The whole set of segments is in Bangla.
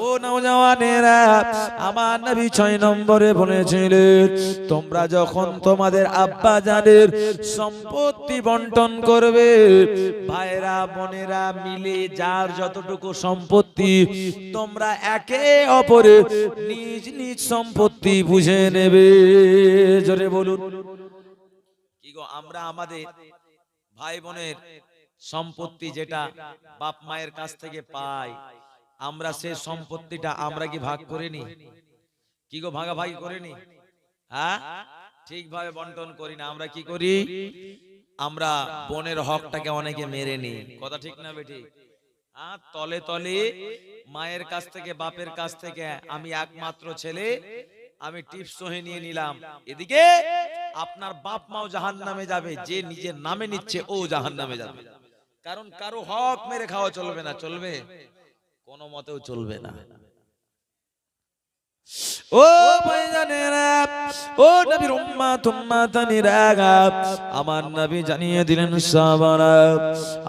ও নওজওয়ানেরা, আমার নবী 6 নম্বরে বলেছিলেন, তোমরা যখন তোমাদের আব্বা জানের সম্পত্তি বন্টন করবে, ভাইরা বোনেরা মিলে যার যতটুকু সম্পত্তি, তোমরা একে অপরের নিজ নিজ সম্পত্তি বুঝে নেবে। জোরে বলুন। কি গো, আমরা আমাদের ভাই বোনের সম্পত্তি যেটা বাপ মায়ের কাছ থেকে পাই, আমরা সে সম্পত্তিটা আমরা কি ভাগ করে নি? কি গো, ভাগাভাগি করে নি? হ্যাঁ, ঠিকভাবে বন্টন করি না। আমরা কি করি? আমরা বোনের হকটাকে অনেকে মেরে নি। কথা ঠিক না বেঠিক? হ্যাঁ, তলে তলে মায়ের কাছ থেকে বাপের কাছ থেকে আমি একমাত্র ছেলে, আমি টিপস সহে নিয়ে নিলাম। এদিকে আপনার বাপ মাও জাহান্নামে যাবে, যে নিজের নামে নিচ্ছে ও জাহান্নামে যাবে। কারণ কারো হক মেরে খাওয়া চলবে না। চলবে? কোনো মতেও চলবে না। ও ভাইজানেরা, ও নবীর উম্মাতানিরা, আমার নবী জানিয়ে দিলেন সাহাবারা,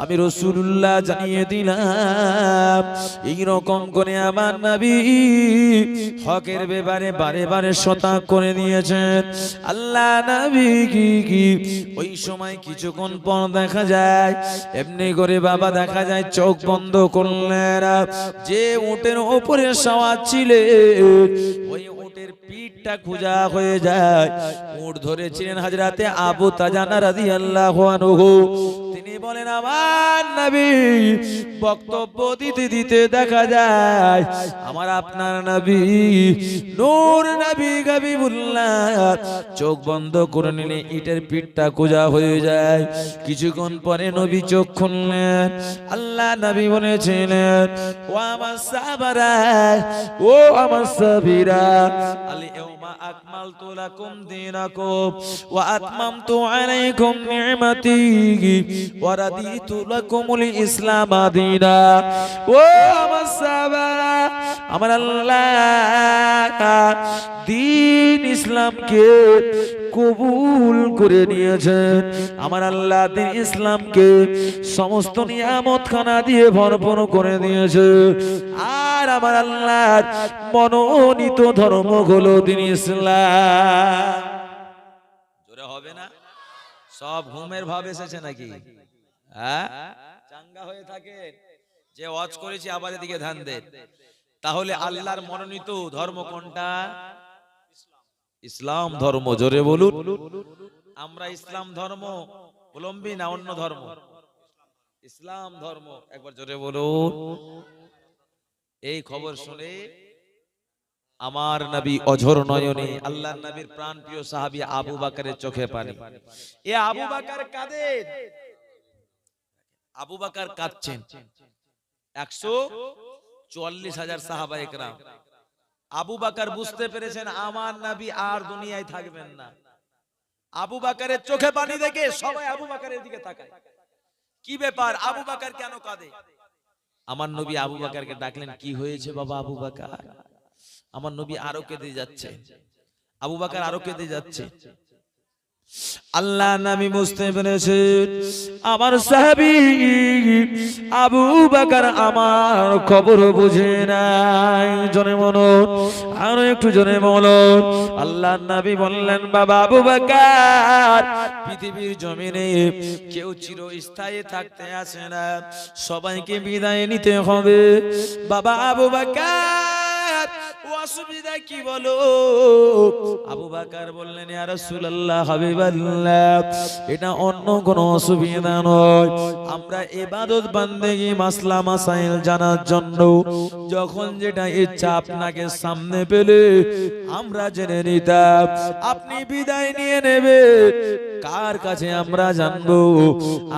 আমি রাসূলুল্লাহ জানিয়ে দিলাম। এই রকম করে আমার নবী হকের ব্যাপারে বারে বারে সতর্ক করে দিয়েছেন। আল্লাহ নবী কি ওই সময় কিছুক্ষণ পর দেখা যায়, এমনি করে বাবা দেখা যায় চোখ বন্ধ করলেন, যে উটের উপরে সওয়ার ছিলেন ওই উটের পিঠটা খুজা হয়ে যায়। উট ধরেছিলেন হযরতে আবু তাজানা রাদিয়াল্লাহু আনহু। তিনি বলেন, আমার নবী বক্তব্য দিতে দিতে দেখা যায় আমার আপনার নবী নূর নবী হাবিবুল্লাহ চোখ বন্ধ করে নিলে ইটের পিঠটা খুজা হয়ে যায়। কিছুক্ষণ পরে নবী চোখ খুললেন। আল্লাহ নবী বলেছিলেন, ও আমার সাহাবারা, ও আমার সাহাবীরা, আল ইয়াউমা আকমালতু লাকুম দীনাকুম ওয়া আতমামতু আলাইকুম নি'মাতি ওয়া রাদিতু লাকুমুল ইসলাম দীনা। ও আমার সাহাবারা, আমার আল্লাহ দ্বীন ইসলামকে কবুল করে নিয়েছেন। আমার আল্লাহ দ্বীন ইসলামকে সমস্ত নিয়ামত খানা দিয়ে ভরপুর করে দিয়েছে। আর আমার আল্লাহর মনোনীত ধর্ম হলো দ্বীন ইসলাম। জোরে হবে না? সব ঘুমের ভাব এসেছে নাকি? হ্যাঁ, চাঙ্গা হয়ে থাকে যে ওয়াজ করেছি, আবার এদিকে ধ্যান দেন। তাহলে আল্লাহর মনোনীত ধর্ম কোনটা? ইসলাম ধর্ম। জোরে বলুন। আমরা ইসলাম ধর্ম অবলম্বী না অন্য ধর্ম? ইসলাম ধর্ম। একবার জোরে বলুন। এই খবর শুনে আমার নবী অঝর নয়নে, আল্লাহর নবীর প্রাণপ্রিয় সাহাবী আবু বকরের চোখে পানি। এ আবু বকর কাঁদেন, আবু বকর কাঁদছেন। 144,000 সাহাবায়ে কেরাম। আবু বকর বুঝতে পেরেছেন আমার নবী আর দুনিয়ায় থাকবেন না। আবু বকরের চোখে পানি দেখে সবাই আবু বকরের দিকে তাকায়। কি ব্যাপার, আবু বকর কেন কাঁদে? আমার নবী আবু বকরকে ডাকলেন, কি হয়েছে বাবা আবু বকর? আমার নবী আরো কেঁদে যাচ্ছে, আবু বকর আরো কেঁদে যাচ্ছে। আল্লাহ নবী বুঝতে পেরেছেন আমার সাহাবী আবু বকর আমার খবর বুঝে নাই। জনে বলুন, আরো একটু জনে বলুন। আল্লাহ নবী বললেন, বাবা আবু বকর, পৃথিবীর জমিনে কেউ চিরস্থায়ী থাকতে আসে না, সবাইকে বিদায় নিতে হবে। বাবা আবু বকর, অসুবিধা কি বলো? আবু বকর বললেন, ইয়া রাসূলুল্লাহ, হাবিবাল্লাহ, এটা অন্য কোনো অসুবিধা নয়। আমরা ইবাদত বান্দেগি মাসলা মাসাইল জানার জন্য যখন যেটা ইচ্ছা আপনাকে সামনে পেলে আমরা জেনে নিতাম। আপনি বিদায় নিয়ে নেবে, কার কাছে আমরা জানবো?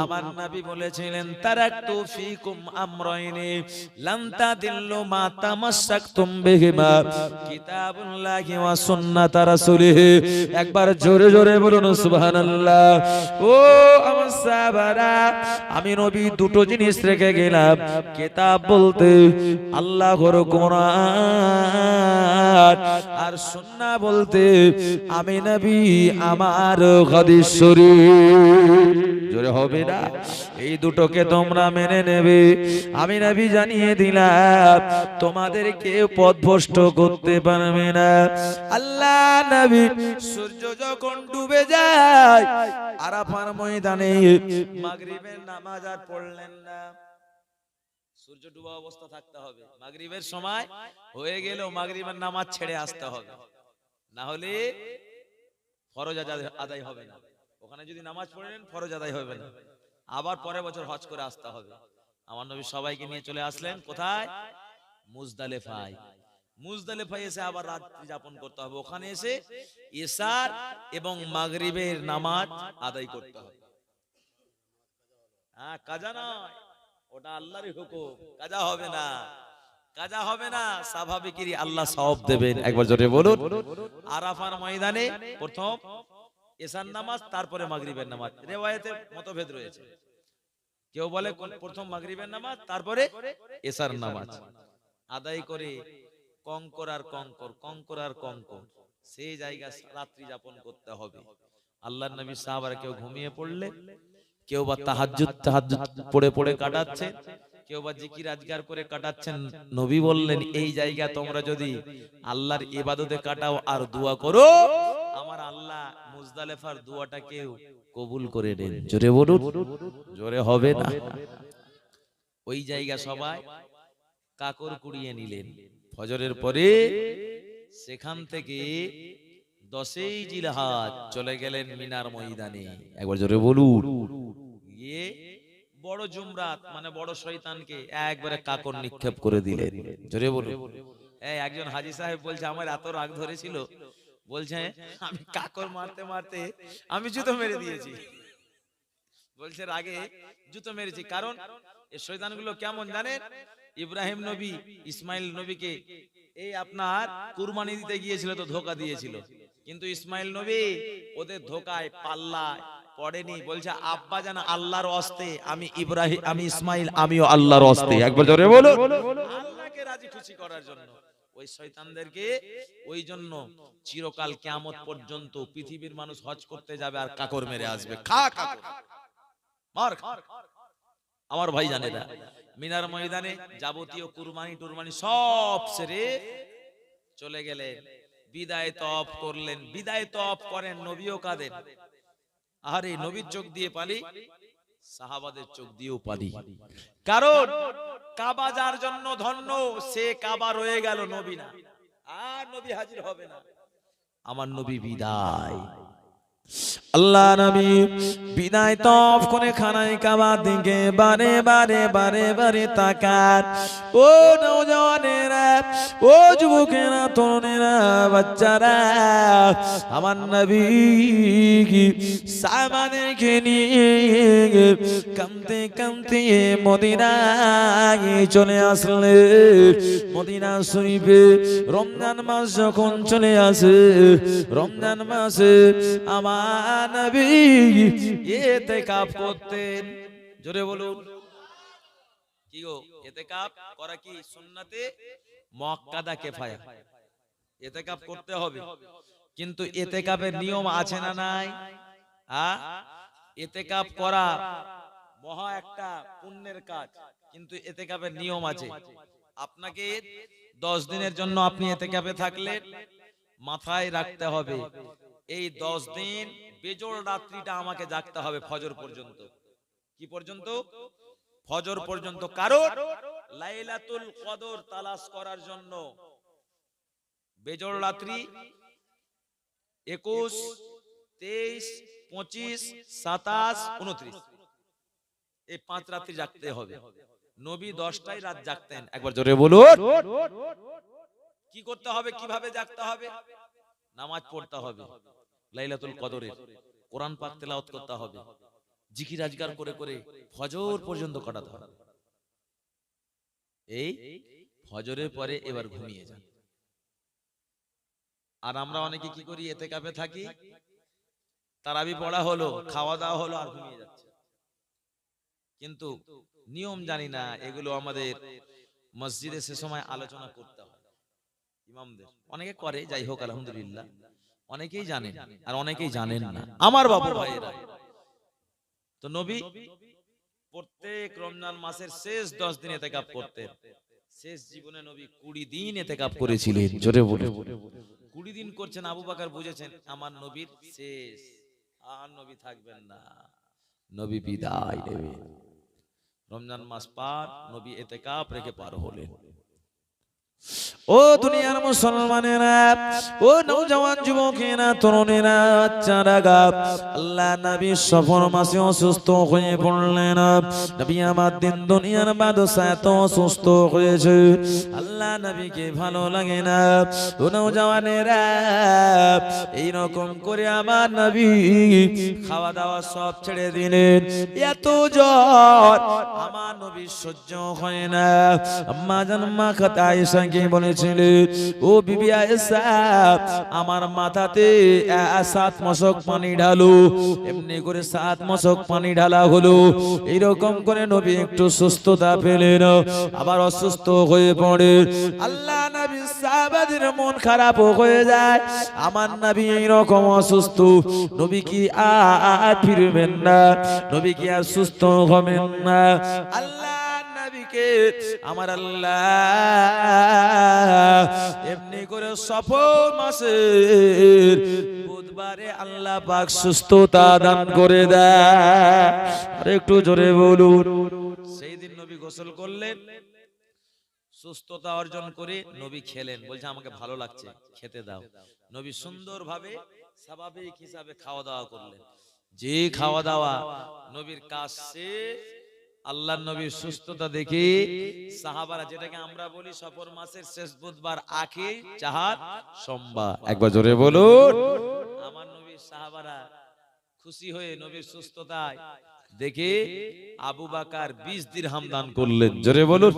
আমার নবী বলেছিলেন, তারাকতু ফীকুম আমরাইনি লান তাদিল্লু মা তামাসসাকতুম বিহিমা। কিতাবুল্লাহি ওয়া সুন্নাত রাসূলিহি। একবার জোরে জোরে বলুন সুবহানাল্লাহ। ও আমার সাহাবারা, আমি নবী দুটো জিনিস রেখে গেলাম। কিতাব বলতে আল্লাহর কোরআন, আর সুন্নাহ বলতে আমি নবী আমার হাদিস শরীফ। জোরে হবে না? এই দুটোকে তোমরা মেনে নেবে। আমি নবী জানিয়ে দিলাম তোমাদেরকে পথভ্রষ্ট করতে পারবে না। আল্লাহ নবী সূর্য যখন ডুবে যায় আরাফার ময়দানে মাগরিবের নামাজ আর পড়লেন না। সূর্য ডুবা অবস্থা থাকতে হবে, মাগরিবের সময় হয়ে গেল মাগরিবের নামাজ ছেড়ে আসতে হবে, না হলে ফরজ আদায় হবে না। ওখানে যদি নামাজ পড়েন ফরজ আদায় হবে না, আবার পরের বছর হজ করে আসতে হবে। আমার নবী সবাইকে নিয়ে চলে আসলেন কোথায়? মুজদালিফায়। মুজদালিফায় এসে আবার রাত্রি যাপন করতে হবে। ওখানে এসে ইশার এবং মাগরিবের নামাজ আদায় করতে হবে। হ্যাঁ, কাজা নয়, ওটা আল্লাহরই হুকুম, কাজা হবে না, কাজা হবে না। স্বাভাবিকই আল্লাহ সওয়াব দেবেন। একবার জোরে বলুন। আরাফার ময়দানে প্রথম ইশার নামাজ, তারপরে মাগরিবের নামাজ। রিওয়ায়াতে মতভেদ রয়েছে, কেউ বলে প্রথম মাগরিবের নামাজ তারপরে ইশার নামাজ আদায় করে কঙ্কর আর কঙ্কর, কঙ্কর আর কঙ্কর, সেই জায়গা রাত্রি যাপন করতে হবে। আল্লাহর নবী সাহাবারা কেউ ঘুমিয়ে পড়লে, কেউ বা তাহাজ্জুদ পড়ে পড়ে কাটাচ্ছে, কেউ বা জিকির আজকার করে কাটাচ্ছেন। নবী বললেন এই জায়গা তোমরা যদি আল্লাহর ইবাদতে কাটাও আর দোয়া করো, আমার আল্লাহ মুজদালিফার দোয়াটা কেউ কবুল করে নেন। জোরে বলুন। জোরে হবে না? ওই জায়গা সবাই কাকর কুড়িয়ে নিলেন ফজরের পরে। সেখান থেকে 10ই জিলহজ চলে গেলেন মিনার ময়দানে। একবার জোরে বলুন। গিয়ে বড় জুমরাত মানে বড় শয়তানকে একবারে কাকর নিক্ষেপ করে দিলেন। জোরে বলুন। একজন হাজী সাহেব বলছে আমার এত রাগ ধরেছিল, বলছে আমি কাকর মারতে মারতে আমি জুতো মেরে দিয়েছি। বলছে রাগে জুতো মেরেছি, কারণ এই শয়তানগুলো কেমন জানেন? ইব্রাহিম নবী ইসমাইল নবীকে এই আপনার কুরবানি দিতে গিয়েছিল তো ধোকা দিয়েছিল, কিন্তু ইসমাইল নবী ওদের ধোকায় পাল্লা পড়েনি। বলছে আব্বা জান আল্লাহর ওয়াস্তে আমি ইব্রাহিম, আমি ইসমাইল, আমিও আল্লাহর ওয়াস্তে। একবার জোরে বলো। আল্লাহকে রাজি খুশি করার জন্য ওই শয়তানদেরকে, ওই জন্য চিরকাল কিয়ামত পর্যন্ত পৃথিবীর মানুষ হজ করতে যাবে আর কাকর মেরে আসবে। খা কাকর মার খা। আমার ভাই জানে না, মিনার ময়দানে যাবতীয় কুরবানি টুরবানি সব সেরে চলে গেলেন। বিদায় তওয়াফ করলেন। বিদায় তওয়াফ করেন নবীও কাঁদেন। আরে নবীর চোখ দিয়ে পানি, সাহাবাদের চোখ দিয়েও পানি। কারণ কাবা যার জন্য ধন্য, সে কাবা রয়ে গেল, নবী না। আর নবী হাজির হবে না। আমার নবী বিদায়। আল্লাহ নবী বিদায় তওয়াফ করে খানায় কাবা দিকে বারে বারে বারে বারে তাকান। ও নওজওয়ানেরা, ও যুবকেরা, তরুণেরা, বাচ্চারা, আমার নবী সাহাবাদেরকে নিয়ে কাঁদতে কাঁদতে মদিনায় চলে আসলেন। মদিনা শরীফে রমজান মাস যখন চলে আসে, রমজান মাসে আমার নবী ইতিকাফ করতেন। জোরে বলুন। কি গো, ইতিকাফ করা কি সুন্নাতে মুআক্কাদা কিফায়া? ইতিকাফ করতে হবে, কিন্তু ইতিকাফের নিয়ম আছে না নাই? ইতিকাফ করা মহা একটা পুণ্যের কাজ, কিন্তু ইতিকাফের নিয়ম আছে। আপনাকে 10 দিনের জন্য আপনি ইতিকাফে থাকলেন, মাথায় রাখতে হবে এই 10 দিন বেজোড় রাত্রিটা আমাকে জাগতে হবে ফজর পর্যন্ত। কি পর্যন্ত? ফজর পর্যন্ত। কারণ লাইলাতুল কদর তালাশ করার জন্য বেজোড় রাত্রি 21, 23, 25, 27, 29 এই 5 রাত্রি জাগতে হবে। নবী 10টাই রাত জাগতেন। একবার জোরে বলুন। কি করতে হবে, কিভাবে জাগতে হবে? নামাজ পড়তে হবে লাইলাতুল কদরে, কোরআন পাক তেলাওয়াত করতে হবে, জিকির আজকার করে করে ফজর পর্যন্ত কাটাতে হবে। এই ফজরের পরে এবার ঘুমিয়ে যান। আর আমরা অনেকে কি করি, ইতিকাফে থাকি, তারাবি পড়া হলো, খাওয়া দাওয়া হলো, আর ঘুমিয়ে যাচ্ছে। কিন্তু নিয়ম জানি না, এগুলো আমাদের মসজিদে সে সময় আলোচনা করতে হয় ইমামদের। অনেকে করে, যাই হোক আলহামদুলিল্লাহ, অনেকেই জানেন আর অনেকেই জানেন না। আমার বাবু ভাইয়েরা, তো নবী প্রত্যেক রমজান মাসের শেষ 10 দিন ইতিকাফ করতেন। শেষ জীবনে নবী 20 দিন ইতিকাফ করেছিলেন। জোরে বলে 20 দিন করছেন। আবু বকর বুঝেছেন আমার নবীর শেষ, আর নবী থাকবেন না, নবী বিদায় নেবেন। রমজান মাস পার, নবী ইতিকাফ রেখে পার হলেন। ও দুনিয়ার মুসলমানেরা, ও নওজওয়ান যুবকেরা, তরুণেরা, বাচ্চারা, আল্লাহ নবী সফর মাসে অসুস্থ হয়ে পড়লেন। নবী আমার দিন দুনিয়ার বাদশা এত অসুস্থ হয়েছে, আল্লাহ নবীকে ভালো লাগে না। ও নওজওয়ানেরা, এইরকম করে আমার নবী খাওয়া দাওয়া সব ছেড়ে দিলেন। এত জ্বর আমার নবী সহ্য হয় না। আম্মা জান মা খাতা আয়েশা কে বলেছিলেন, ও বিবি আয়েশা, আমার মাথাতে 7 মশক পানি ঢালো। এমনি করে 7 মশক পানি ঢালা হলো। এইরকম করে নবী একটু সুস্থতা পেলেন, আবার অসুস্থ হয়ে পড়ে। আল্লাহ নবী সাহাবাদের মন খারাপ হয়ে যায়। আমার নবী এইরকম অসুস্থ, নবী কি আর ফিরবেন না? নবী কি আর সুস্থ হবেন না? আল্লাহ নবীকে আমার আল্লাহ এমনি করে সফর মাসের বুধবারে আল্লাহ পাক সুস্থতা দান করে দেয়। আর একটু জোরে বলুন। সেই দিন নবী গোসল করলেন, সুস্থতা অর্জন করে নবী খেলেন। বলছে আমাকে ভালো লাগছে, খেতে দাও। নবী সুন্দরভাবে স্বাভাবিক হিসাবে খাওয়া দাওয়া করলেন। যে খাওয়া দাওয়া নবীর কাজ শেষ, আল্লাহর নবীর সুস্থতা দেখে সাহাবারা, যেটাকে আমরা বলি সফর মাসের শেষ বুধবার আখির চাহাত সোমবার, একবার জোরে বলুন। আমার নবীর সাহাবারা খুশি হয়ে নবীর সুস্থতায় দেখে আবু বকর 20 দিরহাম দান করলেন। জোরে বলুন।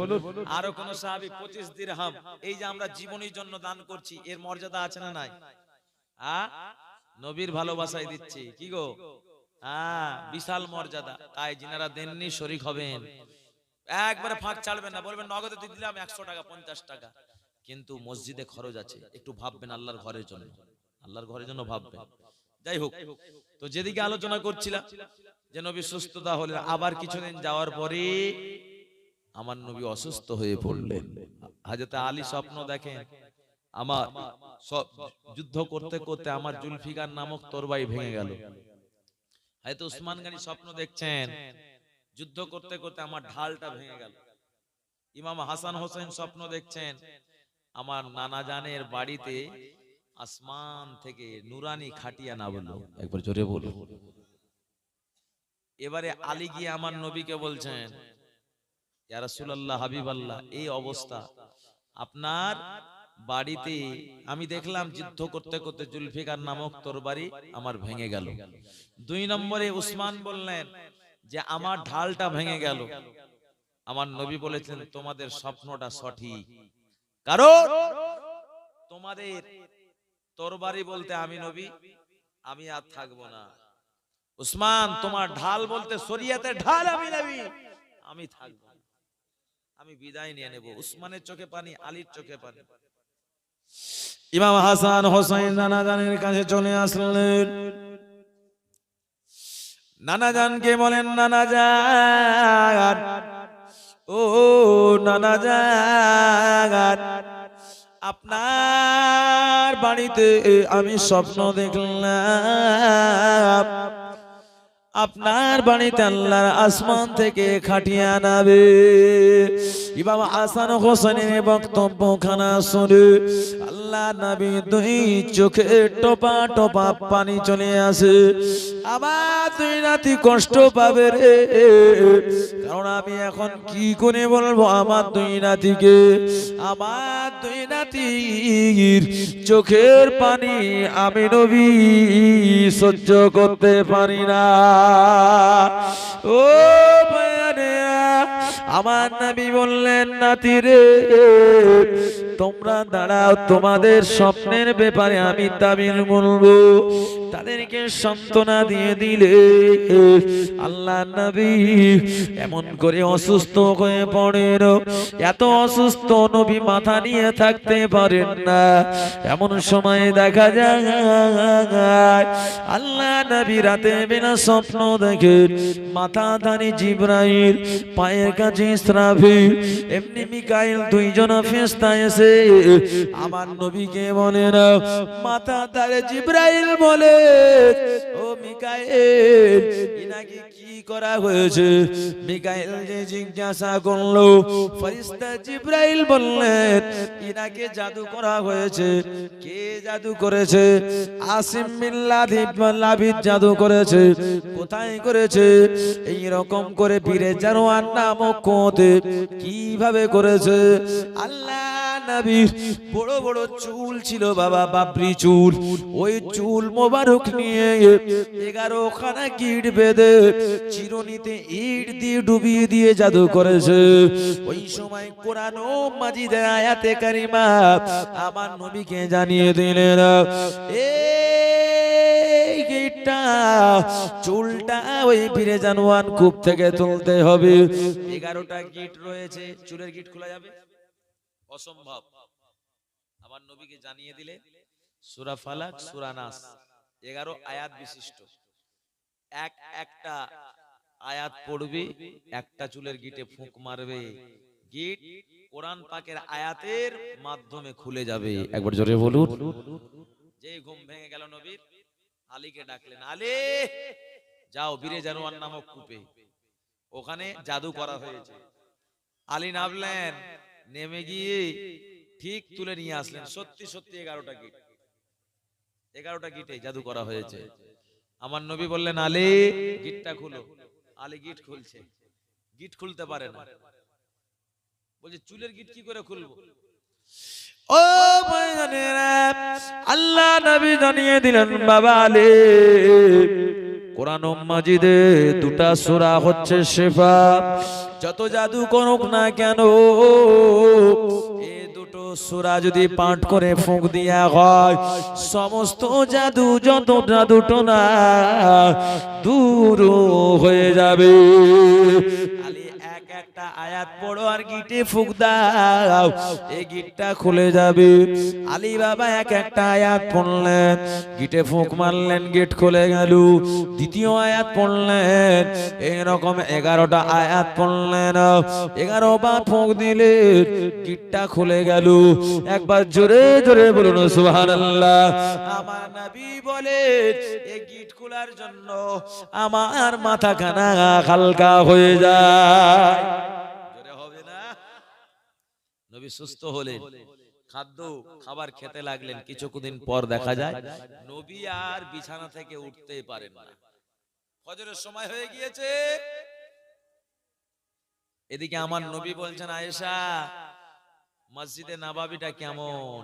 আরো কোন সাহাবী 25 দিরহাম। এই যে আমরা জীবনের জন্য দান করছি, এর মর্যাদা আছে না নাই? নবীর ভালোবাসায় দিচ্ছি, কি গো? বিশাল মর্যাদা। তাই যিনারা দেননি শরীক হবেন, একবারে ফাঁক ছাড়বেন না। বলবেন নগদে দিয়ে দিলাম 100 টাকা 50 টাকা, কিন্তু মসজিদে খরচ আছে, একটু ভাববেন আল্লাহর ঘরের জন্য, আল্লাহর ঘরের জন্য ভাববেন। যাই হোক, তো যেদিকে আলোচনা করছিলাম যে নবী সুস্থতা হলেন, আবার কিছুদিন যাওয়ার পরে আমার নবী অসুস্থ হয়ে পড়লেন। হযরত আলী স্বপ্ন দেখেন, আমার যুদ্ধ করতে করতে আমার জুলফিকার নামক তরবারি ভেঙে গেল। হয়তো উসমান গনি স্বপ্ন দেখছেন, যুদ্ধ করতে করতে আমার ঢালটা ভেঙে গেল। ইমাম হাসান হোসেন স্বপ্ন দেখছেন, আমার নানা জানের বাড়িতে আসমান থেকে নুরানি খাটিয়া না বলল, একবার জোরে বলো। এবারে আলী গিয়ে আমার নবীকে বলছেন, ইয়া রাসূলুল্লাহ, হাবিবাল্লাহ, এই অবস্থা আপনার বাড়িতে আমি দেখলাম যুদ্ধ করতে করতে জুলফিকার নামক তরবারি আমার ভেঙে গেল। 2 নম্বরে উসমান বললেন যে আমার ঢালটা ভেঙে গেল। আমার নবী বলেছেন তোমাদের স্বপ্নটা সঠিক, কারণ তোমাদের তরবারি বলতে আমি নবী, আমি আর থাকবো না। উসমান, তোমার ঢাল বলতে শরীয়তের ঢাল আমি নবী, আমি থাকবো না, আমি বিদায় নিয়ে নেব। উসমানের চোখে পানি, আলীর চোখে পানি। ইমাম হাসান হোসেন নানা জানের কাছে চলে আসলেন। নানা জানকে বলেন, নানা জান, ও নানা জান, আপনার বাড়িতে আমি স্বপ্ন দেখলাম, আপনার বাড়িতে আল্লাহর আসমান থেকে খাটিয়া নাবে। ইমাম হাসান হোসেনের বক্তব্য খানা শুনে আল্লাহ নবী 2 চোখে টোপা টোপা পানি চলে আসে। আমার 2 নাতি কষ্ট পাবে রে, কারণ আমি এখন কি করে বলবো আমার 2 নাতিকে। আমার 2 নাতির চোখের পানি আমি নবী সহ্য করতে পারি না। ও ভাইরা, আমার নবী বললেন নাতি রে তোমরা দাঁড়াও তোমাদের স্বপ্নের ব্যাপারে আমি তাবির বলবো তাদেরকে সান্ত্বনা দিয়ে দিলে আল্লাহ নবী এমন করে অসুস্থ হয়ে পড়েন এত অসুস্থ নবী মাথা নিয়ে থাকতে পারেন না এমন সময় দেখা যায় আল্লাহ নবী রাতে বেলা স্বপ্ন দেখে মাথাধারী জিবরাইল পায়ের কাছে ইসরাফিল এমনি মিকাইল দুইজন ফেরেশতা এসে আমার নবীকে বলে না মাথাধারী জিবরাইল বলে ও মিকাইল ইনাকে কি করা হয়েছে মিকাইল যে জিজ্ঞাসা করলো ফেরেশতা জিবরাইল বললেন ইনাকে জাদু করা হয়েছে কে জাদু করেছে আসিম বিন লাবিদ জাদু করেছে কোথায় করেছে এই রকম করে বীরে জানোয়ার নামক কোতে কিভাবে করেছে আল্লাহ নবীর বড় বড় চুল ছিল বাবা বাবরি চুল ওই চুল মোবারক নিয়ে 11 খানা গিট বেঁধে চিরুনিতে ইট দিয়ে ডুবিয়ে দিয়ে জাদু করেছে ওই সময় কোরআন ও মাজিদের আয়াতে কারিমা আমার নবীকে জানিয়ে দিলেন এই গিটটা চুলটা ওই বীরে জানোয়ার কূপ থেকে তুলতে হবে 11টা গিট রয়েছে চুলের গিট খোলা যাবে অসম্ভব আমার নবীকে জানিয়ে দিলে সূরা ফালাক সূরা নাস 11 আয়াত বিশিষ্ট একটা আয়াত পড়বে একটা চুলের গিটে ফুঁক মারবে গিট কোরআন পাকের আয়াতের মাধ্যমে খুলে যাবে একবার জোরে বলুন যেই ঘুম ভেঙে গেল নবীর আলীকে ডাকলেন আলী যাও বীরে জানোয়ার নামক কূপে ওখানে জাদু করা হয়েছে আলী নামলেন নেমে গিয়ে ঠিক তুলে নিয়ে আসলেন সত্যি সত্যি 11টা গিটে জাদু করা হয়েছে আমার নবী বললেন আলী গিটটা খুলো আলী গিট খুলছে গিট খুলতে পারে না বলছে চুলের গিট কি করে খুলবো ও ভাইজানেরা আল্লাহ নবী জানিয়ে দিলেন বাবা আলী কোরআন মাজিদে দুটা সূরা হচ্ছে শিফা যত জাদু করুক না কেন এই দুটো সূরা যদি পাঠ করে ফুঁক দেয়া হয় সমস্ত জাদু যত জাদু টোনা দূর হয়ে যাবে আলী একটা আয়াত পড়ো আর গিটে ফুঁক দাও এই গিটটা খুলে যাবে আলী বাবা একটা আয়াত পড়লেন গিটে ফুঁক মারলেন গিট খুলে গেল দ্বিতীয় আয়াত পড়লেন এরকম 11টা আয়াত পড়লেন 11 বার ফুঁক দিলে গিটটা খুলে গেল একবার জোরে জোরে বলুন সুবহানাল্লাহ আমার নবী বলে এই গিট খোলার জন্য আমার মাথা খানা হালকা হয়ে যায় জোরে হবে না নবী সুস্থ হলেন খাবার খেতে লাগলেন কিছুদিন পর দেখা যায় নবী আর বিছানা থেকে উঠতেই পারেন না ফজরের সময় হয়ে গিয়েছে এদিকে আমার নবী বলছেন আয়েশা মসজিদে নববীটা কেমন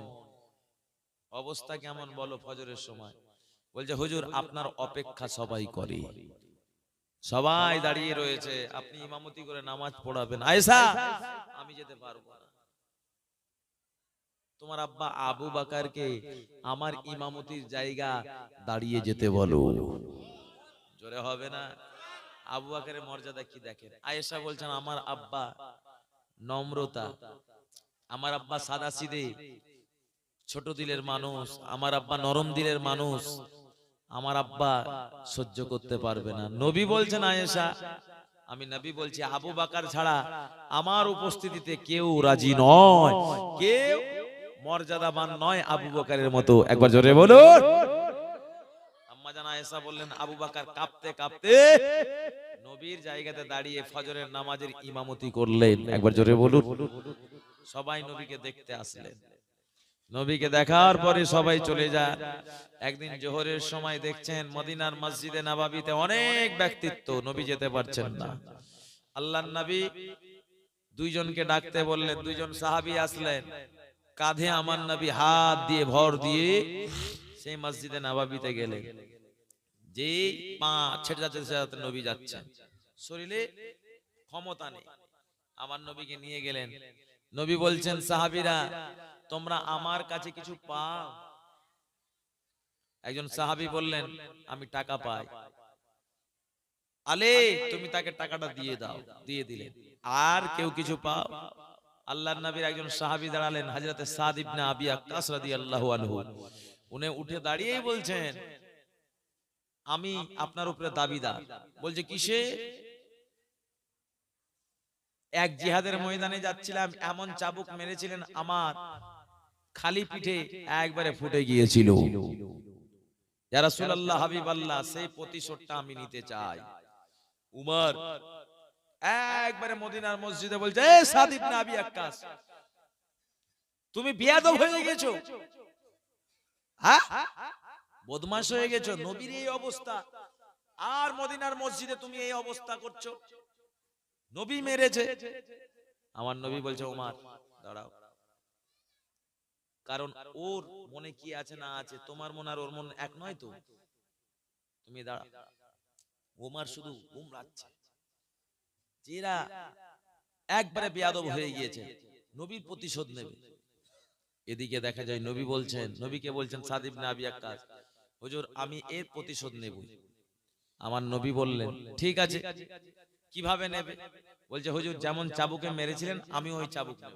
অবস্থা কেমন বলো ফজরের সময় বলছে হুজুর আপনার অপেক্ষা সবাই করে সবাই দাঁড়িয়ে রয়েছে আপনি ইমামতি করে নামাজ পড়াবেন আয়েশা আমি যেতে পারবো না তোমার আব্বা আবু বকরকে আমার ইমামতির জায়গা দাঁড়িয়ে যেতে বলো জোরে হবে না আবু বকরের মর্যাদা কি দেখেন আয়েশা বলছেন আমার আব্বা নম্রতা আমার আব্বা সাদাসিধে ছোট দিলের মানুষ আমার আব্বা নরম দিলের মানুষ আমার আব্বা সহ্য করতে পারবে না নবী বলছেন আয়েশা আমি নবী বলছি আবু বকর ছাড়া আমার উপস্থিতিতে কেউ রাজি নয় কেউ মর্যাদাবান নয় আবু বকরের মতো একবার জোরে বলুন আম্মা জান আয়েশা বললেন আবু বকর কাঁপতে কাঁপতে নবীর জায়গাতে দাঁড়িয়ে ফজরের নামাজের ইমামতি করলেন একবার জোরে বলুন সবাই নবীকে দেখতে আসলেন নবীকে দেখার পরে সবাই চলে যায় একদিন জোহরের সময় দেখছেন মদিনার মসজিদে নববীতে অনেক ব্যক্তিত্ব নবী যেতে পারছেন না আল্লাহর নবী দুইজনকে ডাকতে বললেন দুইজন সাহাবী আসলেন কাঁধে আমার নবী হাত দিয়ে ভর দিয়ে সেই মসজিদে নববীতে গেলেন যেই পা ছেড়ে যাচ্ছে নবী যাচ্ছেন শরীরে ক্ষমতা নেই আমার নবীকে নিয়ে গেলেন। নবী বলছেন, সাহাবীরা তোমরা আমার কাছে কিছু পাও? একজন সাহাবী বললেন, আমি টাকা পাই। আলে তুমি তাকে টাকাটা দিয়ে দাও। দিয়ে দিলেন। আর কেউ কিছু পাও? আল্লাহর নবীর একজন সাহাবী দাঁড়ালেন, হযরতে সাদ ইবনে আবি ওয়াক্কাস রাদিয়াল্লাহু আনহু। উনি উঠে দাঁড়িয়েই বলছেন, আমি আপনার উপরে দাবিদার। বলছে কিসে? এক জিহাদের ময়দানে যাচ্ছিলাম, এমন চাবুক মেরেছিলেন আমার খালি পিঠে একবারে ফুটে গিয়েছিল। ইয়া রাসূলুল্লাহ, হাবিবাল্লাহ, সেই প্রতিশোধটা আমি নিতে চাই। উমর একবারে মদিনার মসজিদে বলছে, এ সাদ ইবনে আবি ওয়াক্কাস, তুমি বেয়াদব হয়ে গেছো, হ্যাঁ বদমাশ হয়ে গেছো। নবীর এই অবস্থা, আর মদিনার মসজিদে তুমি এই অবস্থা করছো। নবী মেরেছে। আমার নবী বলছে, ওমর দাঁড়াও, কারণ ওর মনে কি আছে না আছে তোমার মন আর ওর মন এক নয় তো, তুমি দাঁড়াও। ওমর শুধু গুমরাচ্ছে, যেরা একবারে বেয়াদব হয়ে গিয়েছে, নবীর প্রতিশোধ নেবে। এদিকে দেখা যায় নবী বলছেন, নবীকে বলছেন সাদ ইবনে আবি ওয়াক্কাস, হুজুর আমি এর প্রতিশোধ নেব। আমার নবী বললেন, ঠিক আছে, কিভাবে নেবে? বলছে, হুজুর যেমন চাবুকে মেরেছিলেন আমি ওই চাবুক নেব।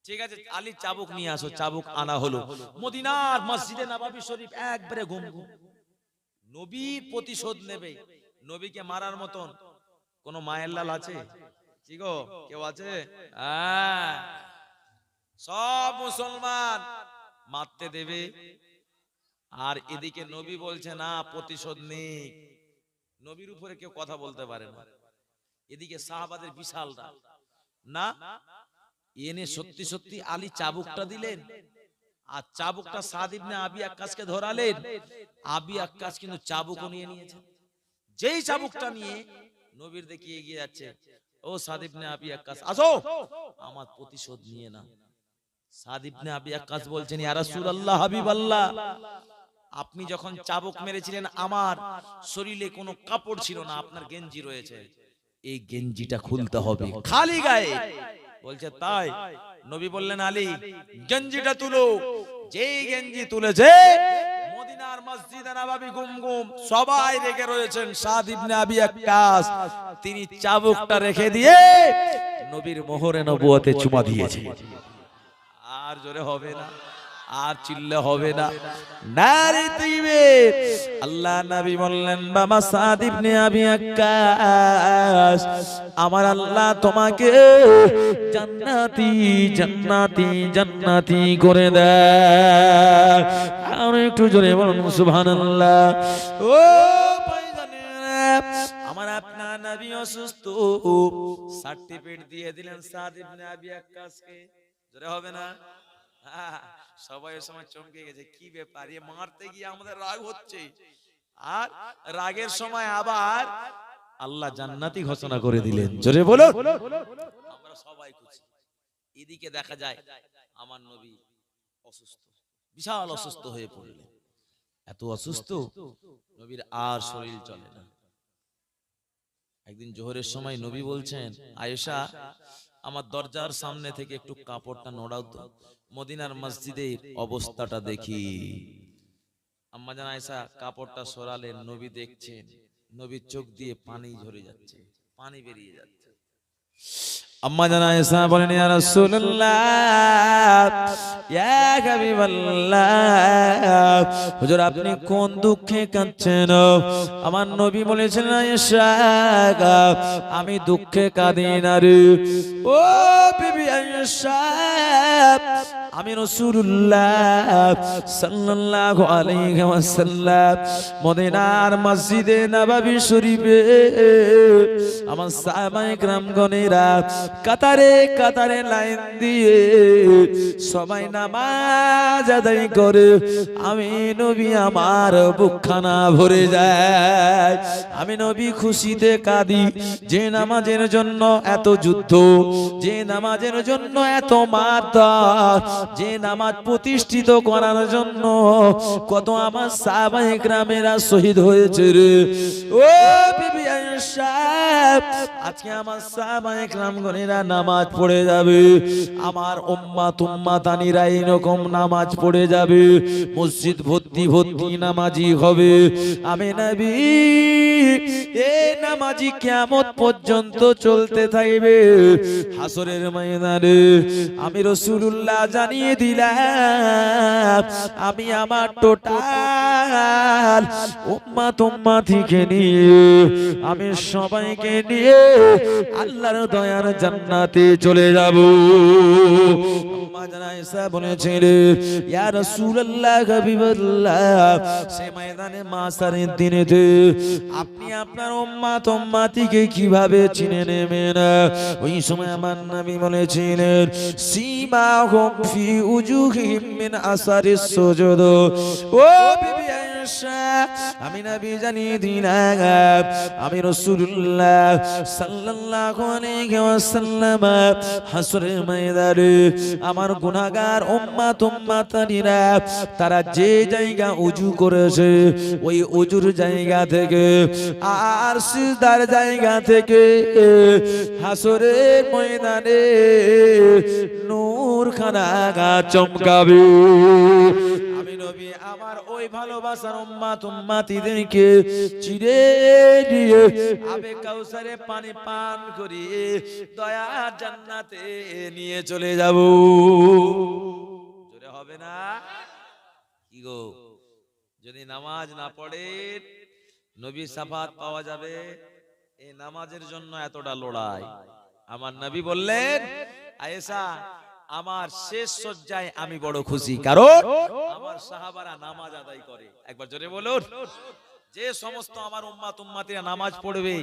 ঠিক আছে, আলী চাবুক নিয়ে আসো। চাবুক আনা হলো। মদিনার মসজিদে নববী শরীফ একবারে ঘুম ঘুম। নবীর প্রতিশোধ নেবে। নবীকে মারার মতন কোন মায়ের লাল আছে? কি গো, কেউ আছে? সব মুসলমান মারতে দেবে। আর এদিকে নবী বলছে, না, প্রতিশোধ নেই। নবীর উপরে কেউ কথা বলতে পারে না। এদিকে সাহাবাদের বিশাল রাগ। না, এনে সত্যি সত্যি আলী চাবুকটা দিলেন, আর চাবুকটা সাদ ইবনে আবি ওয়াক্কাসকে ধরালেন। আবি ওয়াক্কাস কিন্তু চাবুকও নিয়ে নিয়েছেন। যেই চাবুকটা নিয়ে নবীর দিকে এগিয়ে যাচ্ছে, ও সাদ ইবনে আবি ওয়াক্কাস, আসো, আমার প্রতিশোধ নিয়ে না। সাদ ইবনে আবি ওয়াক্কাস বলছেন, ইয়া রাসূলুল্লাহ, হাবিবাল্লাহ, আপনি যখন চাবুক মেরেছিলেন আমার শরীরে কোনো কাপড় ছিল না, আপনার গেঞ্জি রয়েছে, এই গেঞ্জিটা খুলতে হবে খালি গায়ে। বলছে তাই? নবী বললেন, আলী গেঞ্জিটা তুলো। যেই গেঞ্জি তুলেছে, মদিনার মসজিদে নববী গুম গুম, সবাই রেগে রয়েছেন। সাদ ইবনে আবি ওয়াক্কাস তিনি চাবুকটা রেখে দিয়ে নবীর মোহরে নবুয়তে চুমা দিয়েছে। আর জোরে হবে না, আর চিল্লে হবে না, নারে তাকবীর। আল্লাহ নবী বললেন, বাবা সাদ ইবনে আবি ওয়াক্কাস, আমার আল্লাহ তোমাকে জান্নাতি জান্নাতি জান্নাতি করে দেয়। আর একটু জোরে বলুন সুবহানাল্লাহ। ও ভাইজানেরা, আমার আপনার নবী অসুস্থ, সার্টিফিকেট দিয়ে দিলেন সাদ ইবনে আবি ওয়াক্কাসকে। জোরে হবে না? সবাই সময় চমকে গেছে, কি ব্যাপার, এ মারতে গিয়ে আমাদের রাগ হচ্ছে, আর রাগের সময় আবার আল্লাহ জান্নাতি ঘোষণা করে দিলেন। জোরে বলো, আমরা সবাই খুশি। এদিকে দেখা যায় আমার নবী অসুস্থ, বিশাল অসুস্থ হয়ে পড়লেন। এত অসুস্থ, নবীর আর শরীর চলে না। একদিন জোহরের সময় নবী বলছেন, আয়েশা, আমার দরজার সামনে থেকে একটু কাপড়টা নড়াও তো, মদিনার মসজিদের অবস্থাটা দেখি। আম্মা জান আয়েশা কাপড়টা সরালেন, নবী দেখছেন, নবীর চোখ দিয়ে পানি ঝরে যাচ্ছে, পানি বেরিয়ে যাচ্ছে। আম্মা জান আয়েশা বলেন, ইয়া রাসূলুল্লাহ, ইয়া হাবিবাল্লাহ, হুজুর আপনি কোন দুঃখে কাঁদছেন? আমার নবী বলেছেন, আয়েশা আমি দুঃখে কাঁদি না রে, ও বিবি আয়েশা, আমি রাসূলুল্লাহ সাল্লাল্লাহু আলাইহি ওয়াসাল্লাম মদিনার মসজিদে নববী শরীফে আমার সাহাবায়ে কেরামগণেরা কাতারে কাতারে লাইন দিয়ে সবাই নামাজ আদায় করে, আমি নবী আমার বুকখানা ভরে যায়। আমি নবী খুশিতে কাঁদি, যে নামাজের জন্য এত যুদ্ধ, যে নামাজের জন্য এত মারধর, যে নামাজ প্রতিষ্ঠিত করার জন্য কত আমার সাহাবায়ে কেরামেরা শহীদ হয়েছে রে। ও বিবি আয়েশা, আজকে আমার সাহাবায়ে কেরামগণেরা নামাজ পড়ে যাবে, আমার উম্মাত উম্মাতানিরা এরকম নামাজ পড়ে যাবে, মসজিদ ভর্তি ভর্তি নামাজি হবে। আমি নবী এই নামাজি কিয়ামত পর্যন্ত চলতে থাকবে। হাসরের ময়দানে আমি রাসূলুল্লাহ জানিয়ে দিলাম, আমি আমার টোটাল উম্মাত উম্মাতিকে নিয়ে, আমি সবাইকে নিয়ে আল্লাহর দয়ার জান্নাতে চলে যাব। আম্মা জান আয়েশা বলেছিলেন, ইয়া রাসূলুল্লাহ হাবিবাল্লাহ, সে ময়দানে মাসারের দিনেতে আপনি আপনার উম্মাত উম্মাতিকে কিভাবে চিনে নেবেন? ওই সময় আমার নবী বলেছিলেন, সীমাহুম ফি উজুহিহিম মিন আসারিস সুজুদ। ও বিবি আয়েশা, আমি নবী জানিয়ে দিলাম, আমি রাসূলুল্লাহ সাল্লাল্লাহু আলাইহি ওয়াসাল্লাম হাসরের ময়দানে আমার গুনাহগার উম্মাত উম্মাতানিরা তারা যে জায়গা উজু করেছে ওই উজুর জায়গা থেকে আর সিজদার জায়গা থেকে হাসরের ময়দানে নূর খানা চমকাবে। আমি নবী আমার ওই ভালোবাসার উম্মাত উম্মাতিদেরকে চিরে নিয়ে আবে কাউসারে পানি পান করিয়ে দয়ার জান্নাতে নিয়ে চলে যাব। জোরে হবে না কি গো? যদি নামাজ না পড়েন নবী শাফাত পাওয়া যাবে? এই নামাজের জন্য এতটা লড়াই। আমার নবী বললেন, আয়েশা আমার শেষ সজ্জায় আমি বড় খুশি, কারণ আমার সাহাবারা নামাজ আদায় করে। একবার জোরে বলুন। যে সমস্ত আমার উম্মাত উম্মাতিরা নামাজ পড়বে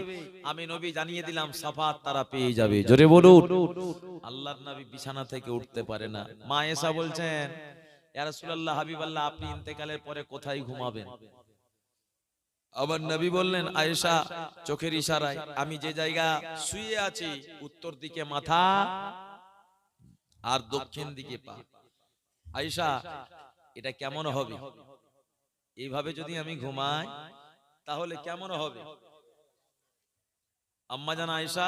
আমি নবী জানিয়ে দিলাম শাফাত তারা পেয়ে যাবে। জোরে বলুন। আল্লাহর নবী বিছানা থেকে উঠতে পারে না। মা আয়েশা বলছেন, ইয়া রাসূলুল্লাহ হাবিবাল্লাহ, আপনি ইন্তেকালের পরে কোথায় ঘুমাবেন? আমার নবী বললেন, আয়েশা চোখের ইশারায় আমি যে জায়গা শুয়ে আছি উত্তর দিকে মাথা আর দক্ষিণ দিকে পা। আয়েশা এটা কেমন হবে? এইভাবে যদি আমি ঘুমাই তাহলে কেমন হবে? আম্মা জান আয়েশা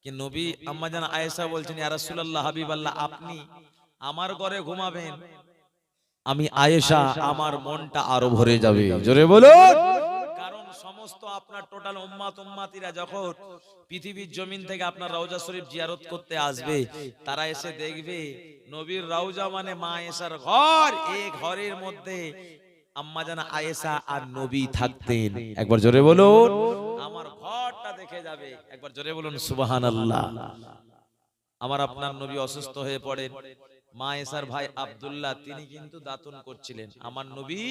কি নবী, আম্মা জান আয়েশা বলছেন, ইয়া রাসূলুল্লাহ হাবিবাল্লাহ, আপনি আমার ঘরে ঘুমাবেন, আমি আয়েশা আমার মনটা আরো ভরে যাবে। জোরে বলুন। কারণ সমস্ত আপনার টোটাল উম্মাত উম্মাতিরা যখন পৃথিবীর জমিন থেকে আপনার রওজা শরীফ জিয়ারত করতে আসবে, তারা এসে দেখবে নবীর রওজা মানে মা আয়েশার ঘর, এই ঘরের মধ্যে আম্মা জান আয়েশা আর নবী থাকতেন। একবার জোরে বলুন। আমার ঘরটা দেখে যাবে। একবার জোরে বলুন সুবহানাল্লাহ। আমার আপনার নবী অসুস্থ হয়ে পড়েন, মা আয়েশার ভাই আব্দুল্লাহ তিনি কিন্তু দাতুন করছিলেন। আমার নবী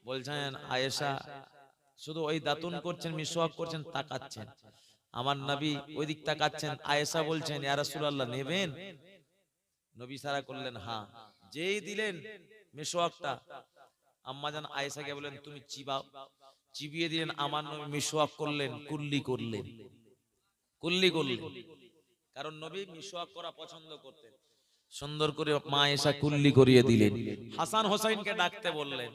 বলছেন, আয়েশা শুধু ওই দাতুন করছেন, মিসওয়াক করছেন, তাকাচ্ছেন। আমার নবী ওই দিক তাকাচ্ছেন, আয়েশা বলছেন, ইয়া রাসূলুল্লাহ নেবেন? নবী ইশারা করলেন হ্যাঁ। যেই দিলেন মিসওয়াকটা, আম্মা জান আয়েশাকে বলেন তুমি চিবাও। চিবিয়ে দিলেন, আমার নবী মিসওয়াক করলেন, কুল্লি করলেন, কুল্লি করলেন। কারণ নবী মিসওয়াক করা পছন্দ করতেন। সুন্দর করে মা আয়েশা কুল্লি করিয়ে দিলেন। হাসান হোসেনকে ডাকতে বললেন।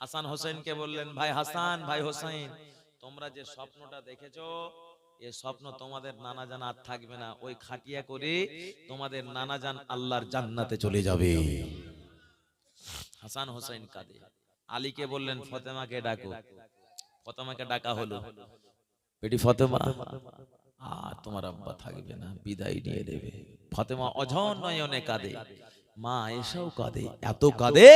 হাসান হোসেনকে বললেন, ভাই হাসান, ভাই হোসেন, তোমরা যে স্বপ্নটা দেখেছো এই স্বপ্ন তোমাদের নানা জান আর থাকবে না। ওই খাটিয়া করে তোমাদের নানা জান আল্লাহর জান্নাতে চলে যাবে। হাসান হোসেন কাঁদে। আলীকে বললেন, ফাতেমাকে ডাকো। ফাতেমাকে ডাকা হলো। বেটি ফাতেমা, আর তোমার আব্বা থাকবে না, বিদায় নিয়ে দেবে। ফাতেমা অঝর নয়নে কাঁদে, মা আয়েশাও কাঁদে। এত কাঁদে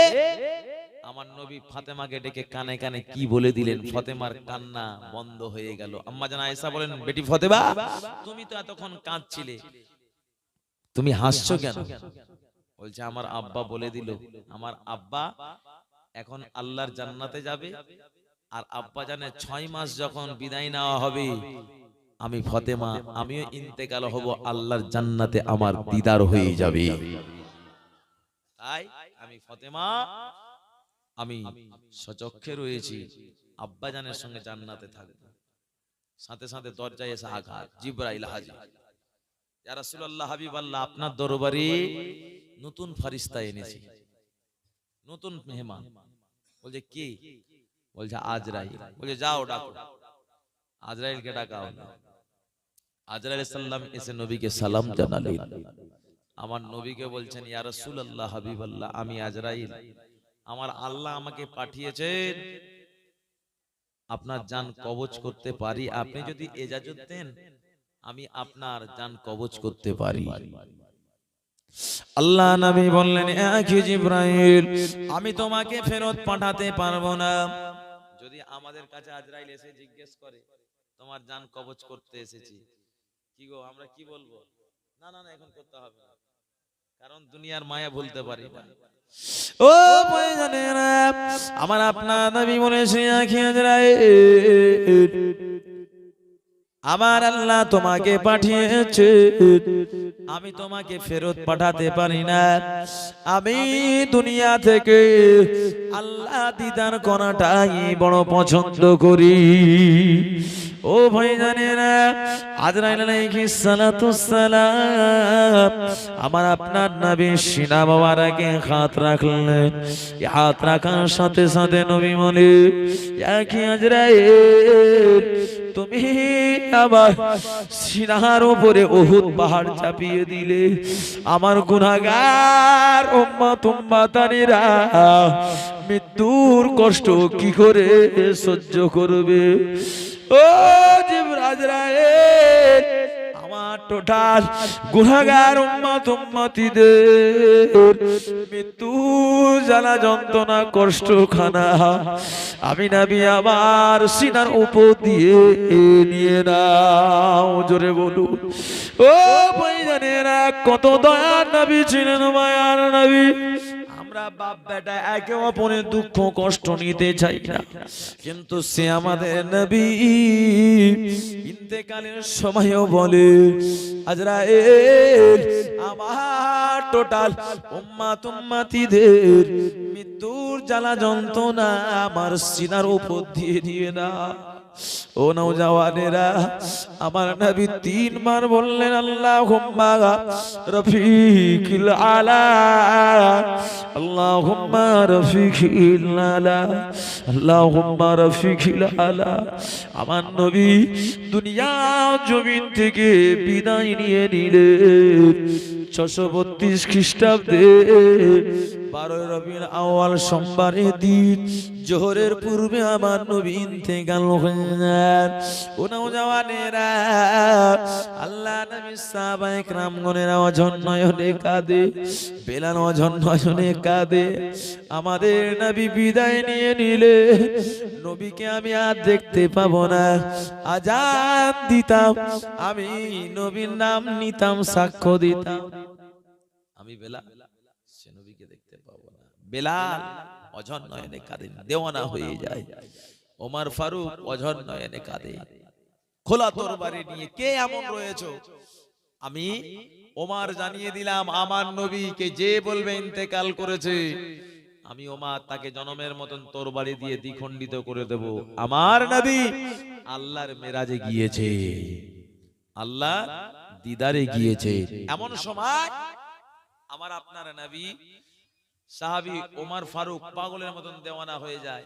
আমার নবী ফাতেমাকে ডেকে কানে কানে কি বলে দিলেন, ফাতেমার কান্না বন্ধ হয়ে গেল। আম্মা জান আয়েশা বলেন, বেটি ফাতেমা, তুমি তো এতক্ষণ কাঁদছিলে, তুমি হাসছো কেন? বলছে, আমার আব্বা বলে দিল, আমার আব্বা এখন আল্লাহর জান্নাতে যাবে। আর আব্বা জানে 6 মাস যখন বিদায় নেওয়া হবে, আমি ফাতেমা আমিও ইন্তেকাল হব, আল্লাহর জান্নাতে আমার দিদার হয়ে যাবে। তাই আমি ফাতেমা আমি সচক্ষে রয়েছি, আব্বা জানের সঙ্গে জান্নাতে থাকবো। সাথে সাথে দরজায় এসে আঘাত, জিবরাইল হাজির। ইয়া রাসূলুল্লাহ হাবিবাল্লাহ, আপনার দরবারে নতুন ফারিস্তা এনেছি, নতুন মেহমান। বলছে কি? বলছে আজরাইল। বলছে যাও ডাকো। আজরাইলকে ডাকা হলো। আজরাইল সাল্লাম এসে নবীকে সালাম জানালেন। আমার নবীকে বলছেন, ইয়া রাসূলুল্লাহ, হাবিবাল্লাহ, আমি আজরাইল, আমার আল্লাহ আমাকে পাঠিয়েছেন আপনার জান কবজ করতে পারি। আপনি যদি ইজাজত দেন আমি আপনার জান কবজ করতে পারি। আল্লাহ নবী বললেন, আখি জিবরাইল, আমি তোমাকে ফেরত পাঠাতে পারবো না। যদি আমাদের কাছে আজরাইল এসে জিজ্ঞেস করে তোমার জান কবজ করতে এসেছি, কি গো আমরা কি বলবো? না না না, এখন করতে হবে না, কারণ দুনিয়ার মায়া ভুলতে পারি না। ও ভাইজানেরা, আমার আপনার নবী বলেছে, আখি আজরাইল, আমার আল্লাহ তোমাকে পাঠিয়েছে, আমি তোমাকে ফেরত পাঠাতে পারি না। আমি দুনিয়া থেকে আল্লাহ দিদার করাটাই বড় পছন্দ করি। ও ভাইজানেরা, আজরাইল আলাইহিস সালাতুস সালাম আমার আপনার নবীর সিনা মোবারকে হাত রাখলেন। হাত রাখার সাথে সাথে নবী বলে, ইয়া কি আজরাইল, তুমি আমার সিনার উপরে উহুদ পাহাড় চাপিয়ে দিলে। আমার গুনাহগার উম্মত উম্মাতানিরা মৃত্যুর কষ্ট কি করে সহ্য করবে? ও জিবরাইল, আমার টোটাল গুনাহগার উম্মত উম্মতিদের মৃত্যু জ্বালা যন্ত্রণা কষ্ট খানা আমি নবী আমার সিনার উপর দিয়ে নিয়ে নাও। জোরে বলুন। ও ভাইজানেরা, কত দয়ার নবী ছিলেন, মায়ার নবী। আমরা বাপ বেটা একে অপরের দুঃখ কষ্ট নিতে চাই না, কিন্তু সে আমাদের নবী ইন্তেকালের সময়ও বলে, আজরাইল, আমার টোটাল উম্মাত উম্মাতিদের মৃত্যুর জ্বালা যন্ত্রণা আমার সিনার উপর দিয়ে দিয়ে না। ও নওজওয়ানেরা, আমার নবী তিনবার বললেন, আল্লাহুম্মা রফিকিল আলা, আল্লাহুম্মা রফিকিল আলা, আল্লাহুম্মা রফিকিল আলা। আমার নবী দুনিয়া জমিন থেকে বিদায় নিয়ে নিলেন 632 খ্রিস্টাব্দে 12 রবিউল আউয়াল সোমবারের দিন জোহরের পূর্বে আমার নবী ইন্তেকাল করেন। ও নওজওয়ানেরা, আল্লাহ নবী সাহাবায়ে কেরামগণেরা অঝর নয়নে কাঁদে, বেলাল অঝর নয়নে কাঁদে। আমাদের নবী বিদায় নিয়ে নিলে নবীকে আমি আর দেখতে পাবো না। আজান দিতাম, আমি নবীর নাম নিতাম, সাক্ষ্য দিতাম, আমি বেলাল সে নবীকে দেখতে পাবো না। বেলাল অঝর নয়নে কাঁদে, দেওয়ানা হয়ে যায়। ওমর ফারুক অঝর নয়নে কাঁদে, খোলা তরবারি নিয়ে। কে এমন রয়েছে? আমি ওমর জানিয়ে দিলাম, আমার নবীকে যে বলবে ইন্তেকাল করেছে, আমি ওমর তাকে জনমের মতন তরবারি দিয়ে দ্বিখণ্ডিত করে দেব। আমার নবী আল্লাহর মেরাজে গিয়েছে, আল্লাহ দিদারে গিয়েছে। এমন সময় আমার আপনার নবী সাহাবী ওমর ফারুক পাগলের মতন দেওয়ানা হয়ে যায়।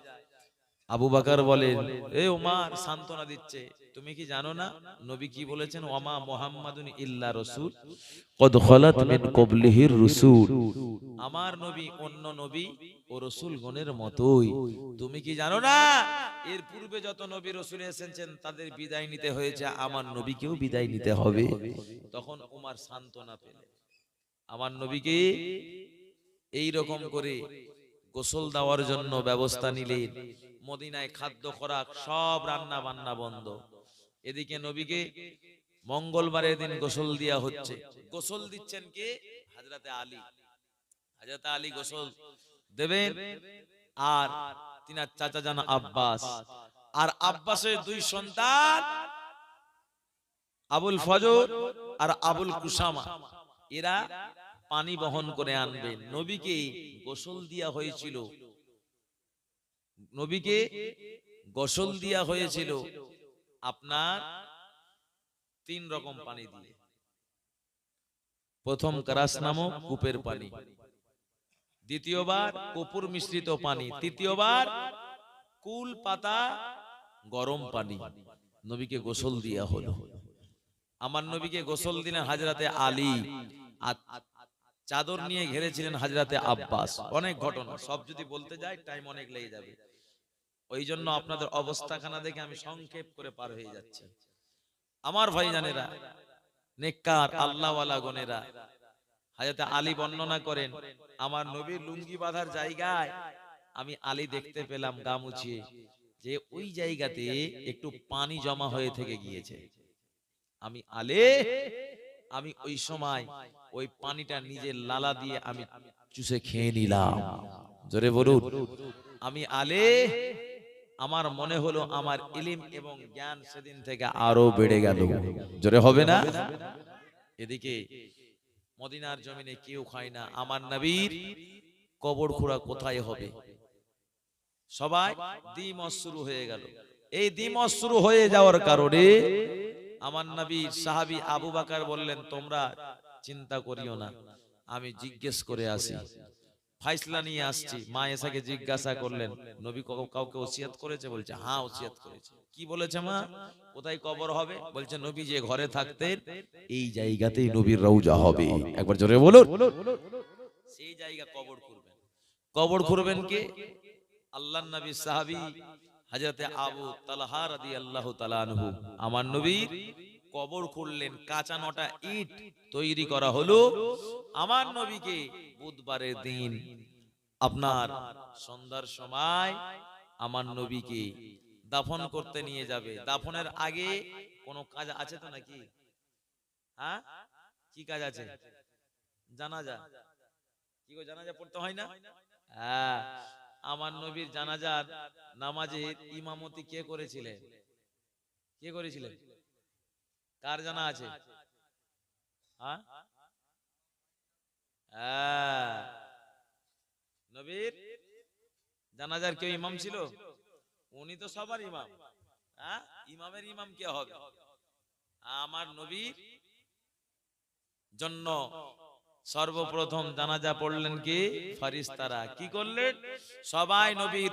আবু বকর বলেন, এ ওমর, সান্ত্বনা দিচ্ছে, তুমি কি জানো না নবী কি বলেছেন? ওমা মুহাম্মাদুন ইল্লা রাসূল কদ খালাত মিন ক্বাবলিহির রাসূল। আমার নবী অন্য নবী ও রাসূল গণের মতোই। তুমি কি জানো না এর পূর্বে যত নবী রাসূল এসেছেন তাদের বিদায় নিতে হয়েছে, আমার নবীকেও বিদায় নিতে হবে। তখন ওমর সান্ত্বনা পেলেন। আমার নবীকে এই রকম করে গোসল দেওয়ার জন্য ব্যবস্থা নিলেন। মদিনায় খাদ্য খোরাক সব রান্না বান্না বন্ধ। এদিকে নবীকে মঙ্গলবারের দিন গোসল দেয়া হচ্ছে। গোসল দিচ্ছেন কে? হযরতে আলী। হযরতে আলী গোসল দেবেন, আর তিনার চাচা জান আব্বাস, আর আব্বাসের দুই সন্তান আবুল ফজর আর আবুল কুসামা, এরা পানি বহন করে আনবেন। নবীকে গোসল দেয়া হয়েছিল, নবীকে গোসল দেয়া হয়েছিল আপনার 3 রকম পানি দিয়ে। প্রথম কারাস নামক কূপের পানি, দ্বিতীয়বার কপুর মিশ্রিত পানি, তৃতীয়বার কুল পাতা গরম পানি। নবীকে গোসল দিয়া হলো। আমার নবীকে গোসল দিলেন হযরতে আলী, আর চাদর নিয়ে ঘিরেছিলেন হযরতে আব্বাস। অনেক ঘটনা, সব যদি বলতে যাই টাইম অনেক লেগে যাবে। ওই জন্য আপনাদের অবস্থাখানা দেখে আমি সংক্ষেপ করে পার হয়ে যাচ্ছি। আমার ভাইজানেরা, নেককার আল্লাহওয়ালা গনেরা, হযরতে আলী বর্ণনা করেন, আমার নবীর লুঙ্গি বাঁধার জায়গায় আমি আলী দেখতে পেলাম গা মুছিয়ে, যে ওই জায়গাতে একটু পানি জমা হয়ে থেকে গিয়েছে। আমি ওই সময় ওই পানিটা নিজের লালা দিয়ে আমি চুষে খেয়ে নিলাম। জোরে বলুন। আমি আমার মনে হলো আমার ইলম এবং জ্ঞান সেদিন থেকে আরো বেড়ে গেল। জোরে হবে না? এদিকে মদিনার জমিনে কেউ খায় না। আমার নবীর কবর খোঁড়া কোথায় হবে? সবাই দ্বিমত শুরু হয়ে গেল। এই দ্বিমত শুরু হয়ে যাওয়ার কারণে আমার নবীর সাহাবী আবু বকর বললেন, তোমরা চিন্তা করিও না, আমি জিজ্ঞেস করে আসি, ফাইসলা নিয়ে আসছি। মা এসাকে জিজ্ঞাসা করলেন, নবী কাউকে ওসিয়ত করেছে? বলছে হ্যাঁ ওসিয়ত করেছে। কি বলেছে মা? কোথায় কবর হবে? বলছে নবী যে ঘরে থাকতেন এই জায়গাতেই নবীর রওজা হবে। একবার জোরে বলুন। সেই জায়গা কবর করবেন। কবর করবেন কে? আল্লাহর নবীর সাহাবী হযরতে আবু তালহা রাদিয়াল্লাহু তাআলা আনহু। আমার নবীর কবর খুঁড়লেন, কাঁচা 9টা ইট তৈরি করা হলো। আমার নবীকে বুধবারের দিন আপনার সন্ধ্যার সময় আমার নবীকে দাফন করতে নিয়ে যাবে। দাফনের আগে কোনো কাজ আছে তো নাকি? হ্যাঁ, কি কাজ আছে? জানাজা। কি গো, জানাজা পড়তে হয় না? হ্যাঁ, আমার নবীর জানাজার নামাজের ইমামতি কে করেছিলেন? কে করেছিলেন? কার জানা আছে? হ্যাঁ, নবীর জানাজার কেউ ইমাম ছিল? উনি তো সবার ইমাম। হ্যাঁ, ইমামের ইমাম কে হবে? আমার নবীর জন্য সর্বপ্রথম জানাজা পড়লেন কি? ফেরেশতারা। কি করলেন? সবাই নবীর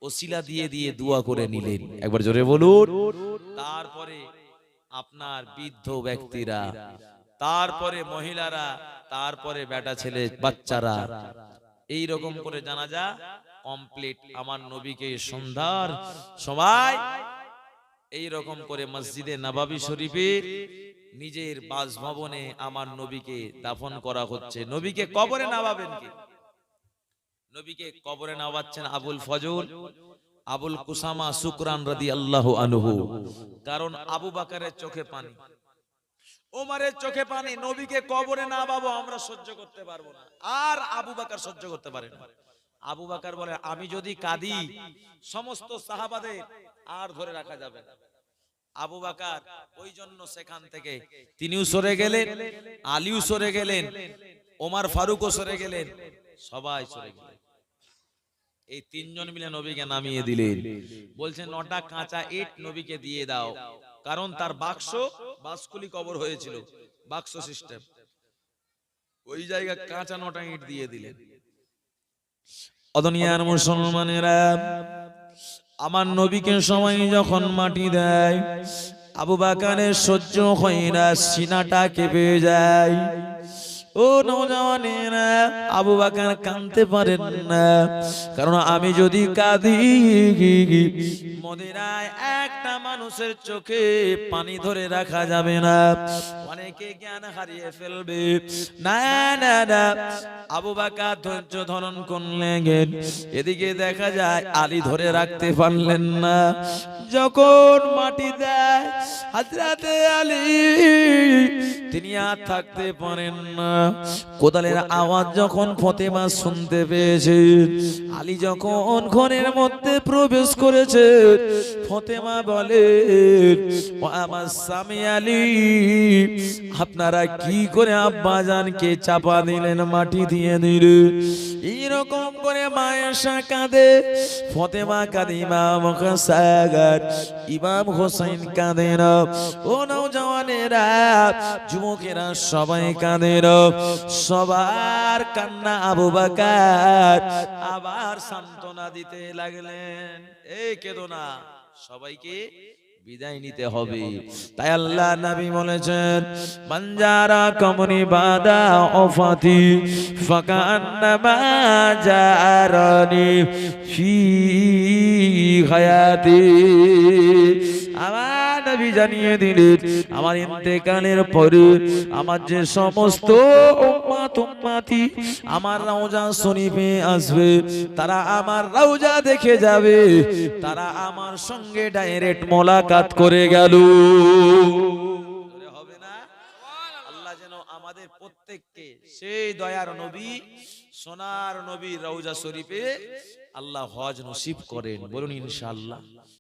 ওসিলা দিয়ে দিয়ে দোয়া করে নিলেন। একবার জোরে বলুন। তারপরে আপনার বৃদ্ধ ব্যক্তিরা, তারপরে মহিলারা, তারপরে বেটা ছেলে বাচ্চারা, এই রকম করে জানাজা কমপ্লিট। আমার নবীকে সন্ধ্যার সময় এই রকম করে মসজিদে নববী শরীফের নিজের বাসভবনে আমার নবীকে দাফন করা হচ্ছে। নবীকে কবরে নামাবেন কি? নবীকে কবরে নামাচ্ছেন আবুল ফজল, আবুল কুসামা শুকরান রাদিয়াল্লাহু আনহু। কারণ আবু বকরের চোখে পানি, ওমরের চোখে পানি। নবীকে কবরে নামাবো আমরা সহ্য করতে পারবো না, আর আবু বকর সহ্য করতে পারে না। আবু বকর বলে, আমি যদি কাঁদি সমস্ত সাহাবাদের আর ধরে রাখা যাবে না। আবু বকর ওই জন্য সেখান থেকে তিনিও সরে গেলেন, আলীও সরে গেলেন, ওমর ফারুকও সরে গেলেন, সবাই সরে গেলেন। এই তিনজন মিলে নবীকে নামিয়ে দিলেন। বলছেন 9টা কাঁচা ইট নবীকে দিয়ে দাও, কারণ তার বাক্সকুলি কবর হয়েছিল, বাক্স সিস্টেম। ওই জায়গা কাঁচা 9টা ইট দিয়ে দিলেন। অদনিয়ার মুসলমানেরা, আমার নবীকে সময় যখন মাটি দেয়, আবু বকরের সহ্য হয় না, সিনাটা কেঁপে যায়। ও নওজওয়ানেরা, আবু বকর কাঁদতে পারেন না, কারণ আমি যদি কাঁদি মদিনায় একটা মানুষের চোখে পানি ধরে রাখা যাবে না, অনেকে জ্ঞান হারিয়ে ফেলবে। না না না, আবু বকর ধৈর্য ধারণ করলেন। এদিকে দেখা যায় আলী ধরে রাখতে পারলেন না। যখন মাটি দেয় হযরতে আলী, তিনি আর থাকতে পারেন না। কোদালের আওয়াজ যখন ফাতেমা শুনতে পেয়েছে, আলী যখন ঘরের মধ্যে প্রবেশ করেছে, ফাতেমা বলে, ও আমার স্বামী আলী, আপনারা কি করে আব্বাজানকে চাপা দিলেন, মাটি দিয়ে দিলেন? এইরকম করে মায়েশা কাঁদে, ফাতেমা কাঁদে, ইমাম হাসান ইমাম হোসেন কাঁদেন। ও নওজওয়ানেরা, যুবকেরা সবাই কাঁদেন। সবার কান্না আবু বকর আবার সান্ত্বনা দিতে লাগলেন, এই কেঁদো না, সবাইকে বিদায় নিতে হবে। তাই আল্লাহ নবী বলেছেন, মানজারা কমনি বাদা ওফাতি ফাকান্নামা জারানি ফি হায়াতি। আমার নবী জানিয়ে দিলেন, আমার ইন্তেকালের পরে আমার যে সমস্ত উম্মত উম্মতি আমার রওজা শরীফে আসবে, তারা আমার রওজা দেখে যাবে, তারা আমার সঙ্গে ডাইরেক্ট মোলাকাত করে গেল। হবে না? আল্লাহ যেন আমাদের প্রত্যেককে সেই দয়ার নবী, সোনার নবী রওজা শরীফে আল্লাহ হজ নসিব করেন, বলুন ইনশাআল্লাহ।